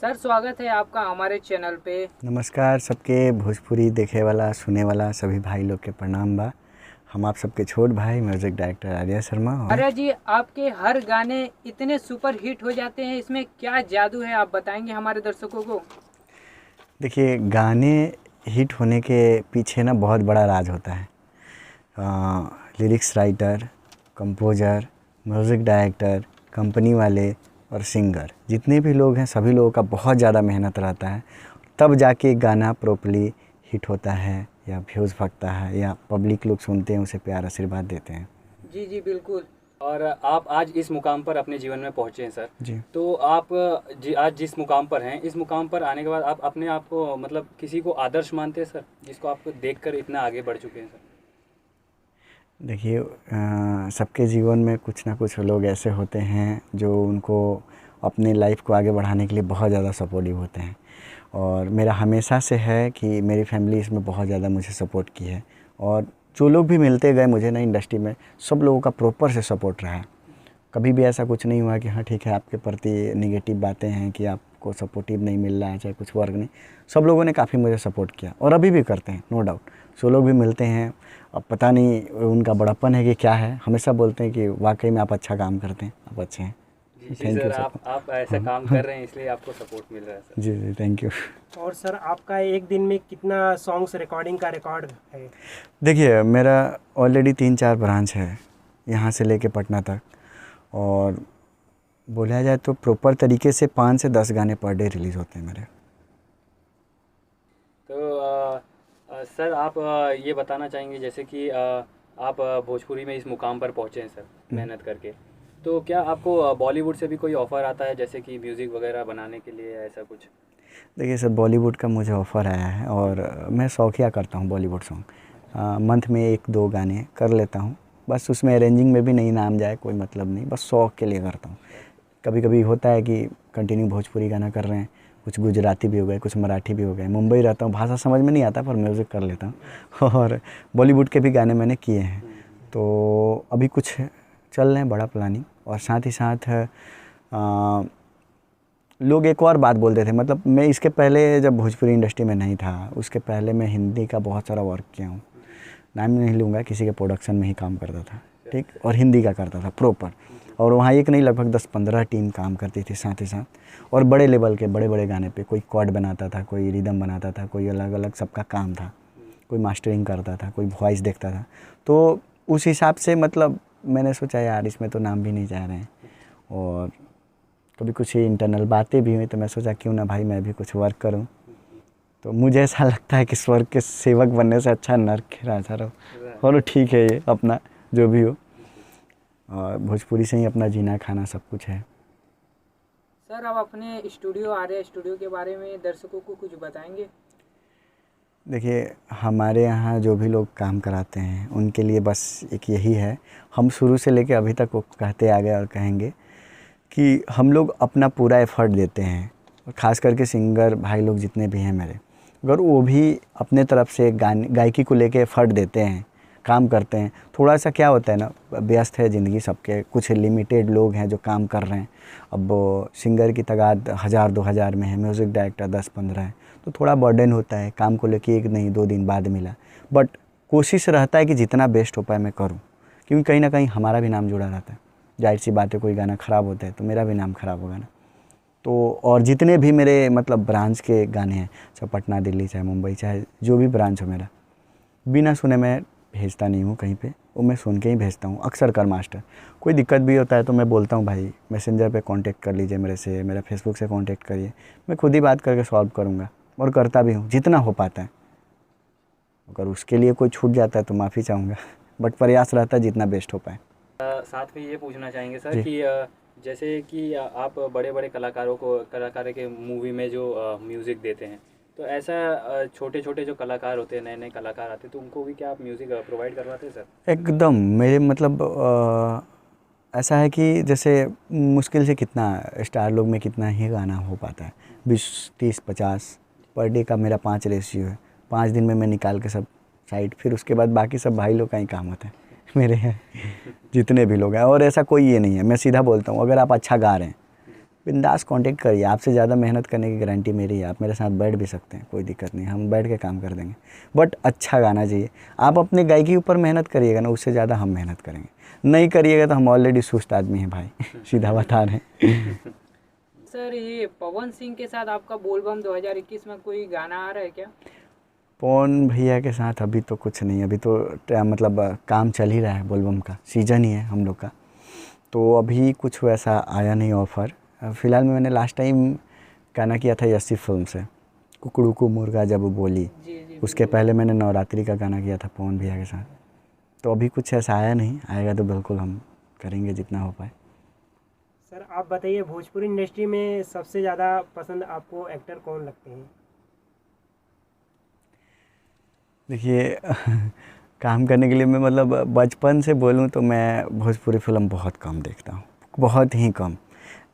Sir स्वागत है आपका हमारे चैनल पे। नमस्कार सबके भोजपुरी देखे वाला सुने वाला सभी भाई लोग के प्रणाम बा। हम आप सबके छोट भाई म्यूजिक डायरेक्टर आर्या शर्मा। और आर्या जी, आपके हर गाने इतने सुपर हिट हो जाते हैं, इसमें क्या जादू है, आप बताएंगे हमारे दर्शकों को? देखिए, गाने हिट होने के पीछे ना बहुत बड़ा राज होता है। Lyrics writer, composer, music director, company वाले और सिंगर, जितने भी लोग हैं सभी लोगों का बहुत ज़्यादा मेहनत रहता है, तब जाके एक गाना प्रॉपरली हिट होता है या व्यूज़ भागता है या पब्लिक लोग सुनते हैं, उसे प्यार आशीर्वाद देते हैं। जी जी बिल्कुल। और आप आज इस मुकाम पर अपने जीवन में पहुँचे हैं सर। जी। तो आप आज जिस मुकाम पर हैं, इस मुकाम पर आने के बाद आप अपने आप को मतलब किसी को आदर्श मानते हैं सर, जिसको आपको देखकर इतना आगे बढ़ चुके हैं सर? देखिए, सबके जीवन में कुछ ना कुछ लोग ऐसे होते हैं जो उनको अपने लाइफ को आगे बढ़ाने के लिए बहुत ज़्यादा सपोर्टिव होते हैं, और मेरा हमेशा से है कि मेरी फैमिली इसमें बहुत ज़्यादा मुझे सपोर्ट की है। और जो लोग भी मिलते गए मुझे ना इंडस्ट्री में, सब लोगों का प्रॉपर से सपोर्ट रहा है। कभी भी ऐसा कुछ नहीं हुआ कि हाँ ठीक है आपके प्रति नेगेटिव बातें हैं कि आपको सपोर्टिव नहीं मिल रहा है, चाहे कुछ वर्क नहीं। सब लोगों ने काफ़ी मुझे सपोर्ट किया और अभी भी करते हैं, नो डाउट। सो लोग भी मिलते हैं, अब पता नहीं उनका बड़प्पन है कि क्या है, हमेशा बोलते हैं कि वाकई में आप अच्छा काम करते हैं, आप अच्छे हैं। जी थैंक यू सर, आप ऐसा काम कर रहे हैं इसलिए आपको सपोर्ट मिल रहा है सर। जी जी, थैंक यू। और सर आपका एक दिन में कितना सॉन्ग्स रिकॉर्डिंग का रिकॉर्ड है? देखिए, मेरा ऑलरेडी 3-4 ब्रांच है, यहाँ से लेके पटना तक, और बोला जाए तो प्रॉपर तरीके से 5 से 10 गाने पर डे रिलीज़ होते हैं मेरे। तो सर आप ये बताना चाहेंगे जैसे कि आप भोजपुरी में इस मुकाम पर पहुँचे हैं सर मेहनत करके, तो क्या आपको बॉलीवुड से भी कोई ऑफ़र आता है जैसे कि म्यूज़िक वगैरह बनाने के लिए, ऐसा कुछ? देखिए सर, बॉलीवुड का मुझे ऑफ़र आया है और मैं शौकिया करता हूँ बॉलीवुड सॉन्ग। मंथ में 1-2 गाने कर लेता हूँ, बस उसमें अरेंजिंग में भी नहीं नाम जाए कोई मतलब नहीं, बस शौक़ के लिए करता हूँ। कभी कभी होता है कि कंटिन्यू भोजपुरी गाना कर रहे हैं, कुछ गुजराती भी हो गए, कुछ मराठी भी हो गए। मुंबई रहता हूँ, भाषा समझ में नहीं आता पर म्यूज़िक कर लेता हूँ और बॉलीवुड के भी गाने मैंने किए हैं। तो अभी कुछ चल रहे हैं बड़ा प्लानिंग, और साथ ही साथ लोग एक और बात बोलते थे, मतलब मैं इसके पहले जब भोजपुरी इंडस्ट्री में नहीं था, उसके पहले मैं हिंदी का बहुत सारा वर्क किया हूँ। नाम नहीं लूँगा, किसी के प्रोडक्शन में ही काम करता था, ठीक, और हिंदी का करता था प्रॉपर। और वहाँ एक नहीं लगभग 10-15 टीम काम करती थी साथ ही साथ, और बड़े लेवल के बड़े बड़े गाने पे कोई कॉर्ड बनाता था, कोई रिदम बनाता था, कोई अलग अलग सबका काम था, कोई मास्टरिंग करता था, कोई वॉइस देखता था। तो उस हिसाब से मतलब मैंने सोचा यार इसमें तो नाम भी नहीं जा रहे हैं, और कभी कुछ इंटरनल बातें भी हुई, तो मैं सोचा क्यों ना भाई मैं भी कुछ वर्क करूं। तो मुझे ऐसा लगता है कि स्वर्ग के सेवक बनने से अच्छा नर्क के राजा रहो। और ठीक है, ये अपना जो भी हो, और भोजपुरी से ही अपना जीना खाना सब कुछ है। सर आप अपने स्टूडियो आर्या स्टूडियो के बारे में दर्शकों को कुछ बताएंगे? देखिए, हमारे यहाँ जो भी लोग काम कराते हैं उनके लिए बस एक यही है, हम शुरू से लेके अभी तक वो कहते आ गए और कहेंगे कि हम लोग अपना पूरा एफ़र्ट देते हैं, और ख़ास करके सिंगर भाई लोग जितने भी हैं मेरे, अगर वो भी अपने तरफ से गायकी को लेके एफ़र्ट देते हैं, काम करते हैं। थोड़ा सा क्या होता है ना, व्यस्त है ज़िंदगी सबके, कुछ लिमिटेड लोग हैं जो काम कर रहे हैं। अब सिंगर की तादाद 1000-2000 में है, म्यूज़िक डायरेक्टर 10-15 है, तो थोड़ा बर्डन होता है काम को लेके, 1 नहीं 2 दिन बाद मिला। बट कोशिश रहता है कि जितना बेस्ट हो पाए मैं करूँ, क्योंकि कहीं ना कहीं हमारा भी नाम जुड़ा रहता है। जाहिर सी बात है, कोई गाना ख़राब होता है तो मेरा भी नाम ख़राब होगा ना। तो और जितने भी मेरे मतलब ब्रांच के गाने हैं, चाहे पटना, दिल्ली, चाहे मुंबई, चाहे जो भी ब्रांच हो मेरा, बिना सुने मैं भेजता नहीं हूँ कहीं पे, वो मैं सुन के ही भेजता हूँ। अक्सर कर मास्टर, कोई दिक्कत भी होता है तो मैं बोलता हूँ भाई मैसेंजर पे कांटेक्ट कर लीजिए मेरे से, मेरा फेसबुक से कांटेक्ट करिए, मैं खुद ही बात करके सॉल्व करूँगा, और करता भी हूँ जितना हो पाता है। अगर उसके लिए कोई छूट जाता है तो माफ़ी चाहूँगा, बट प्रयास रहता है जितना बेस्ट हो पाए। साथ में ये पूछना चाहेंगे सर कि जैसे कि आप बड़े बड़े कलाकारों के मूवी में जो म्यूज़िक देते हैं, तो ऐसा छोटे छोटे जो कलाकार होते हैं, नए नए कलाकार आते हैं, तो उनको भी क्या आप म्यूज़िक प्रोवाइड करवाते हैं सर? एकदम, मेरे मतलब ऐसा है कि जैसे मुश्किल से कितना स्टार लोग में कितना ही गाना हो पाता है, 20-30-50 पर डे का मेरा 5 रेशियो है। 5 दिन में मैं निकाल के सब साइड, फिर उसके बाद बाकी सब भाई लोग का ही काम होता है मेरे जितने भी लोग हैं। और ऐसा कोई ये नहीं है, मैं सीधा बोलता हूँ, अगर आप अच्छा गा रहे हैं बिंदास कांटेक्ट करिए, आपसे ज़्यादा मेहनत करने की गारंटी मेरी है। आप मेरे साथ बैठ भी सकते हैं, कोई दिक्कत नहीं, हम बैठ के काम कर देंगे, बट अच्छा गाना चाहिए। आप अपने गायकी ऊपर मेहनत करिएगा ना, उससे ज़्यादा हम मेहनत करेंगे। नहीं करिएगा तो हम ऑलरेडी सुस्त आदमी हैं भाई सीधा बता रहे हैं। सर ये पवन सिंह के साथ आपका बोलबम 2021 में कोई गाना आ रहा है क्या? पवन भैया के साथ अभी तो कुछ नहीं, अभी तो मतलब काम चल ही रहा है, बोलबम का सीज़न ही है हम लोग का, तो अभी कुछ वैसा आया नहीं ऑफ़र। फ़िलहाल में मैंने लास्ट टाइम गाना किया था यसी फिल्म से, कुकड़ू को मुर्गा जब बोली। जी उसके पहले मैंने नवरात्रि का गाना किया था पवन भैया के साथ। तो अभी कुछ ऐसा आया नहीं, आएगा तो बिल्कुल हम करेंगे जितना हो पाए। सर आप बताइए, भोजपुरी इंडस्ट्री में सबसे ज़्यादा पसंद आपको एक्टर कौन लगते हैं? देखिए काम करने के लिए मैं मतलब बचपन से बोलूँ तो मैं भोजपुरी फिल्म बहुत कम देखता हूँ, बहुत ही कम।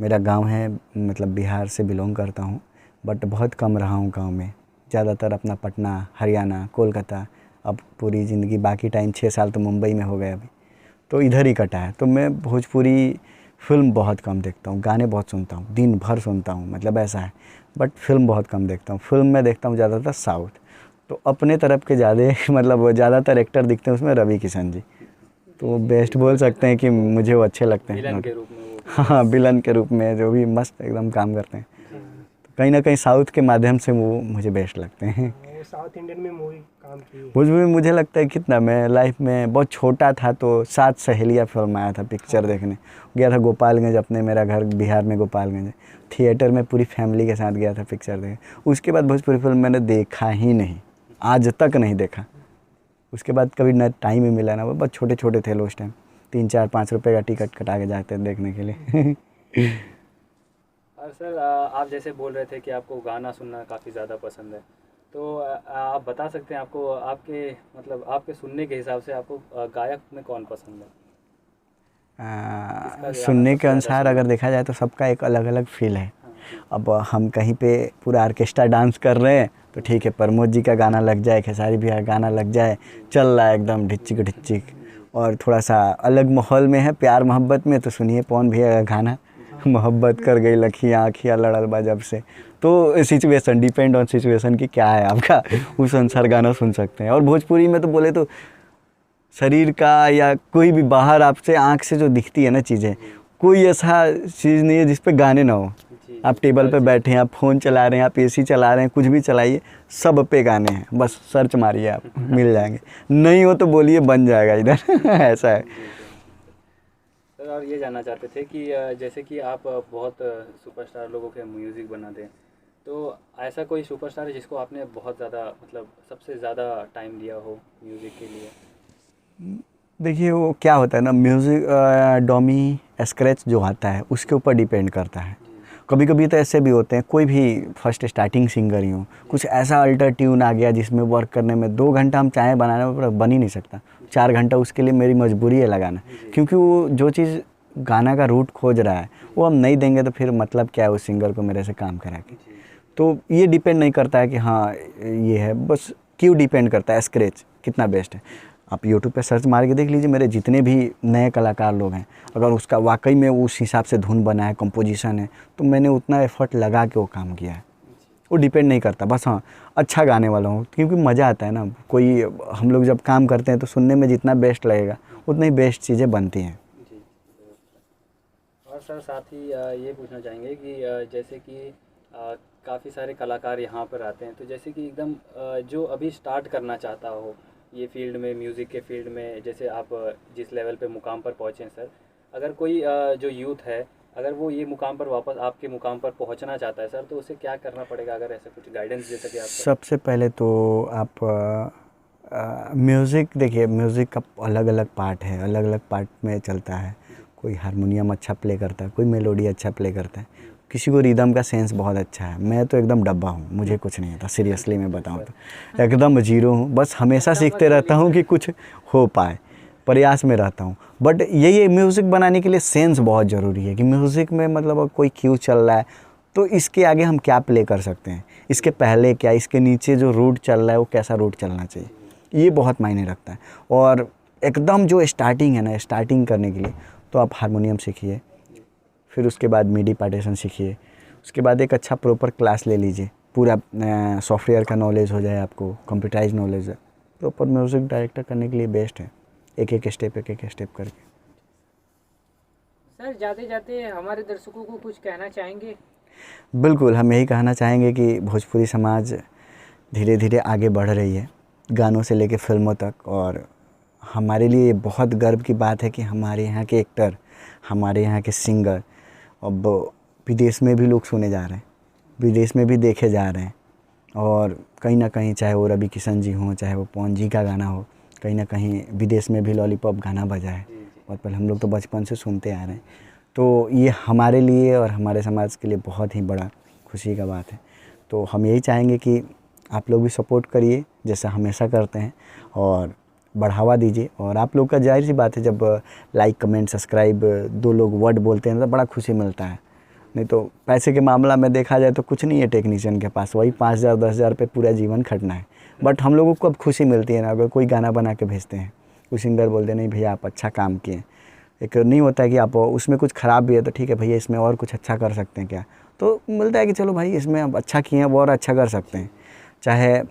मेरा गांव है, मतलब बिहार से बिलोंग करता हूँ, बट बहुत कम रहा हूँ गांव में। ज़्यादातर अपना पटना, हरियाणा, कोलकाता, अब पूरी ज़िंदगी बाकी टाइम 6 साल तो मुंबई में हो गए अभी, तो इधर ही कटा है। तो मैं भोजपुरी फिल्म बहुत कम देखता हूँ, गाने बहुत सुनता हूँ, दिन भर सुनता हूँ, मतलब ऐसा है, बट फिल्म बहुत कम देखता हूँ। फिल्म में देखता हूँ ज़्यादातर साउथ। तो अपने तरफ के ज़्यादा मतलब ज़्यादातर एक्टर दिखते हैं उसमें रवि किशन जी, तो बेस्ट बोल सकते हैं कि मुझे वो अच्छे लगते हैं। विलन के रूप में वो हाँ, विलन के रूप में जो भी मस्त एकदम काम करते हैं, तो कहीं ना कहीं साउथ के माध्यम से वो मुझे बेस्ट लगते हैं। वो साउथ इंडियन में मूवी काम की है। भोजपुरी में मुझे लगता है कितना, मैं लाइफ में बहुत छोटा था तो 7 सहेलियाँ फिल्म आया था पिक्चर देखने, गया था गोपालगंज, अपने मेरा घर बिहार में गोपालगंज है, थिएटर में पूरी फैमिली के साथ गया था पिक्चर देखने। उसके बाद भोजपुरी फिल्म मैंने देखा ही नहीं, आज तक नहीं देखा। उसके बाद कभी न टाइम ही मिला ना, वो बहुत छोटे छोटे थे उस टाइम, 3-4-5 रुपए का टिकट कटा के जाते हैं देखने के लिए। और सर आप जैसे बोल रहे थे कि आपको गाना सुनना काफ़ी ज़्यादा पसंद है, तो आप बता सकते हैं आपको आपके मतलब आपके सुनने के हिसाब से आपको गायक में कौन पसंद है? सुनने के अनुसार अगर देखा जाए तो सबका एक अलग अलग फील है। अब हम कहीं पे पूरा ऑर्केस्ट्रा डांस कर रहे हैं तो ठीक है, प्रमोद जी का गाना लग जाए, खेसारी भैया का गाना लग जाए, चल रहा है एकदम ढिच्चिक ढिच्चिक। और थोड़ा सा अलग माहौल में है, प्यार मोहब्बत में, तो सुनिए पवन भैया का गाना, मोहब्बत कर गई लखियाँ आँखियाँ लड़ल बा जब से। तो सिचुएशन, डिपेंड ऑन सिचुएशन की क्या है आपका, उस अनुसार गाना सुन सकते हैं। और भोजपुरी में तो बोले तो शरीर का या कोई भी बाहर आपसे आँख से जो दिखती है ना चीज़ें, कोई ऐसा चीज़ नहीं है जिस पे गाने ना हो। आप टेबल पे बैठे हैं, आप फ़ोन चला रहे हैं, आप एसी चला रहे हैं, कुछ भी चलाइए, सब पे गाने हैं, बस सर्च मारिए आप मिल जाएंगे। नहीं हो तो बोलिए, बन जाएगा इधर। ऐसा है। सर और ये जानना चाहते थे कि जैसे कि आप बहुत सुपरस्टार लोगों के म्यूज़िक बनाते हैं, तो ऐसा कोई सुपरस्टार है जिसको आपने बहुत ज़्यादा मतलब सबसे ज़्यादा टाइम दिया हो म्यूज़िक के लिए? देखिए वो क्या होता है ना, म्यूज़िक डॉमी स्क्रैच जो आता है उसके ऊपर डिपेंड करता है। कभी कभी तो ऐसे भी होते हैं, कोई भी फर्स्ट स्टार्टिंग सिंगर ही हो, कुछ ऐसा अल्टर ट्यून आ गया जिसमें वर्क करने में 2 घंटा हम चाहे बनाने में, पर बन ही नहीं सकता। 4 घंटा उसके लिए मेरी मजबूरी है लगाना, क्योंकि वो जो चीज़ गाना का रूट खोज रहा है वो हम नहीं देंगे तो फिर मतलब क्या है उस सिंगर को मेरे से काम करा के। तो ये डिपेंड नहीं करता है कि हाँ ये है, बस क्यों डिपेंड करता है स्क्रैच कितना बेस्ट है। आप यूट्यूब पे सर्च मार के देख लीजिए, मेरे जितने भी नए कलाकार लोग हैं, अगर उसका वाकई में उस हिसाब से धुन बना है, कंपोजिशन है, तो मैंने उतना एफर्ट लगा के वो काम किया है। वो डिपेंड नहीं करता, बस हाँ अच्छा गाने वाला हूँ, क्योंकि मज़ा आता है ना। कोई हम लोग जब काम करते हैं तो सुनने में जितना बेस्ट लगेगा उतनी ही बेस्ट चीज़ें बनती हैं। जी। और सर साथ ही ये पूछना चाहेंगे कि जैसे कि काफ़ी सारे कलाकार यहाँ पर आते हैं, तो जैसे कि एकदम जो अभी स्टार्ट करना चाहता हो ये फील्ड में, म्यूज़िक के फील्ड में, जैसे आप जिस लेवल पे मुकाम पर पहुँचे हैं सर, अगर कोई जो यूथ है अगर वो ये मुकाम पर वापस आपके मुकाम पर पहुँचना चाहता है सर, तो उसे क्या करना पड़ेगा? अगर ऐसा कुछ गाइडेंस दे सके आप। सबसे पहले तो आप म्यूज़िक देखिए, म्यूज़िक का अलग अलग पार्ट है, अलग अलग पार्ट में चलता है। कोई हारमोनियम अच्छा प्ले करता है, कोई मेलोडी अच्छा प्ले करता है, किसी को रिदम का सेंस बहुत अच्छा है। मैं तो एकदम डब्बा हूँ, मुझे कुछ नहीं आता, सीरियसली मैं बताऊँ तो एकदम जीरो हूँ। बस हमेशा सीखते रहता हूँ कि कुछ हो पाए, प्रयास में रहता हूँ। बट यही म्यूज़िक बनाने के लिए सेंस बहुत ज़रूरी है कि म्यूज़िक में मतलब कोई क्यू चल रहा है तो इसके आगे हम क्या प्ले कर सकते हैं, इसके पहले क्या, इसके नीचे जो रूट चल रहा है वो कैसा रूट चलना चाहिए, ये बहुत मायने रखता है। और एकदम जो स्टार्टिंग है ना, स्टार्टिंग करने के लिए तो आप हारमोनियम सीखिए, फिर उसके बाद मिडी पार्टीशन सीखिए, उसके बाद एक अच्छा प्रॉपर क्लास ले लीजिए, पूरा सॉफ्टवेयर का नॉलेज हो जाए आपको, कंप्यूटराइज नॉलेज है। प्रॉपर म्यूज़िक डायरेक्टर करने के लिए बेस्ट है, एक एक स्टेप करके। सर जाते जाते हमारे दर्शकों को कुछ कहना चाहेंगे? बिल्कुल, हम यही कहना चाहेंगे कि भोजपुरी समाज धीरे धीरे आगे बढ़ रही है, गानों से लेकर फिल्मों तक, और हमारे लिए ये बहुत गर्व की बात है कि हमारे यहाँ के एक्टर, हमारे यहाँ के सिंगर अब विदेश में भी लोग सुने जा रहे हैं, विदेश में भी देखे जा रहे हैं। और कहीं ना कहीं चाहे वो रवि किशन जी हों, चाहे वो पवन जी का गाना हो, कहीं ना कहीं विदेश में भी लॉलीपॉप गाना बजा है। बहुत पहले हम लोग तो बचपन से सुनते आ रहे हैं, तो ये हमारे लिए और हमारे समाज के लिए बहुत ही बड़ा खुशी का बात है। तो हम यही चाहेंगे कि आप लोग भी सपोर्ट करिए जैसा हमेशा करते हैं, और बढ़ावा दीजिए। और आप लोग का जाहिर सी बात है, जब लाइक कमेंट सब्सक्राइब 2 लोग वर्ड बोलते हैं तो बड़ा खुशी मिलता है। नहीं तो पैसे के मामला में देखा जाए तो कुछ नहीं है टेक्नीशियन के पास, वही 5,000 10,000 पे पूरा जीवन खटना है। बट हम लोगों को अब खुशी मिलती है ना, अगर कोई गाना बना के भेजते हैं, कोई सिंगर बोलते नहीं भैया आप अच्छा काम किए, एक नहीं होता है कि आप उसमें कुछ ख़राब भी है तो ठीक है भैया इसमें और कुछ अच्छा कर सकते हैं क्या, तो मिलता है कि चलो भाई इसमें अब अच्छा किए हैं वो और अच्छा कर सकते हैं। चाहे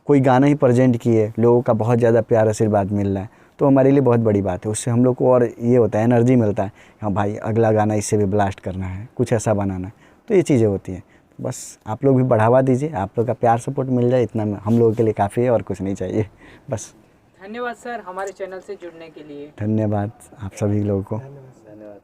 कोई गाना ही प्रेजेंट किए, लोगों का बहुत ज़्यादा प्यार आशीर्वाद मिल रहा है, तो हमारे लिए बहुत बड़ी बात है। उससे हम लोग को और ये होता है, एनर्जी मिलता है, हाँ भाई अगला गाना इससे भी ब्लास्ट करना है, कुछ ऐसा बनाना है, तो ये चीज़ें होती हैं। बस आप लोग भी बढ़ावा दीजिए, आप लोग का प्यार सपोर्ट मिल जाए, इतना हम लोगों के लिए काफ़ी है और कुछ नहीं चाहिए बस। धन्यवाद सर हमारे चैनल से जुड़ने के लिए। धन्यवाद आप सभी लोगों को। धन्यवाद। धन्यवाद।